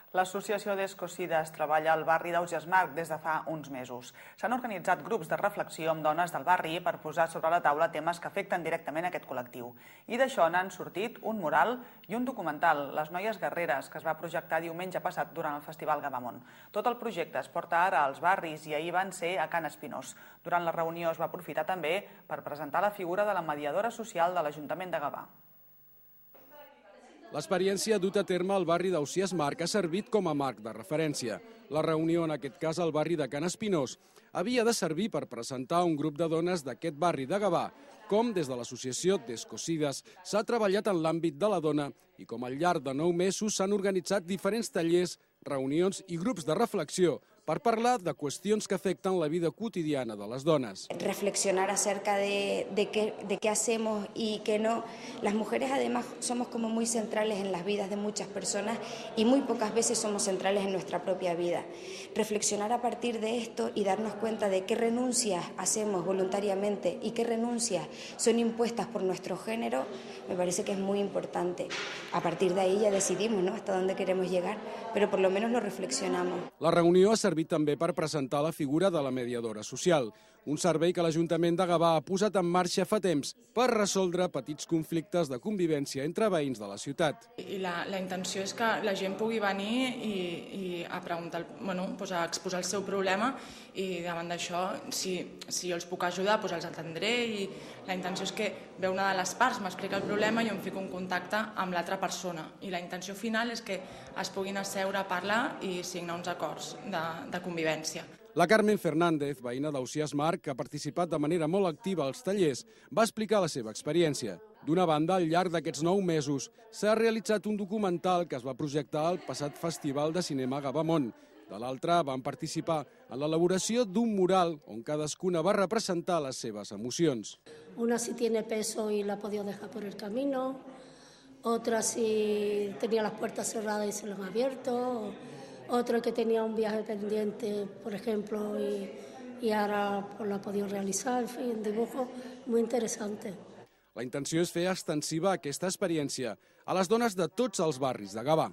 L'Associació d'Escocides treballa al barri d'Ausiasmarc des de fa uns mesos. S'han organitzat grups de reflexió amb dones del barri per posar sobre la taula temes que afecten directament aquest col·lectiu. I d'això n'han sortit un mural i un documental, Les noies guerreres, que es va projectar diumenge passat durant el Festival Gavamont. Tot el projecte es porta ara als barris i ahir van ser a Can Espinós. Durant la reunió es va aprofitar també per presentar la figura de la mediadora social de l'Ajuntament de Gavà. L'experiència duta a terme al barri d'Ausiasmarc ha servit com a marc de referència. La reunió, en aquest cas al barri de Can Espinós, havia de servir per presentar un grup de dones d'aquest barri de Gavà, com des de l'Associació d'Escocides s'ha treballat en l'àmbit de la dona i com al llarg de 9 mesos s'han organitzat diferents tallers, reunions i grups de reflexió per parlar de qüestions que afecten la vida quotidiana de les dones. Reflexionar acerca de qué hacemos y qué no. Las mujeres además somos como muy centrales en las vidas de muchas personas y muy pocas veces somos centrales en nuestra propia vida. Reflexionar a partir de esto y darnos cuenta de qué renuncias hacemos voluntariamente y qué renuncias son impuestas por nuestro género, me parece que es muy importante. A partir de ahí ya decidimos, ¿no?, hasta dónde queremos llegar, pero por lo menos lo reflexionamos. La reunió ha servit també per presentar la figura de la mediadora social, un servei que l'Ajuntament de Gavà ha posat en marxa fa temps per resoldre petits conflictes de convivència entre veïns de la ciutat. La intenció és que la gent pugui venir i a preguntar, a exposar el seu problema i davant d'això, si jo els puc ajudar, els atendré i la intenció és que ve una de les parts, m'explica el problema i jo em fico en contacte amb l'altra persona. I la intenció final és que es puguin asseure a parlar i signar uns acords de convivència. La Carmen Fernández, veïna d'Ausiasmarc, que ha participat de manera molt activa als tallers, va explicar la seva experiència. D'una banda, al llarg d'aquests 9 mesos, s'ha realitzat un documental que es va projectar al passat Festival de Cinema Gavamont. De l'altra, van participar en l'elaboració d'un mural on cadascuna va representar les seves emocions. Una si tiene peso y la ha podido dejar por el camino, otra si tenía las puertas cerradas y se las han abierto, otro que tenía un viaje pendiente, por ejemplo, y ahora lo ha podido realizar. En fin, un dibujo muy interesante. La intenció és fer extensiva aquesta experiència a les dones de tots els barris de Gavà.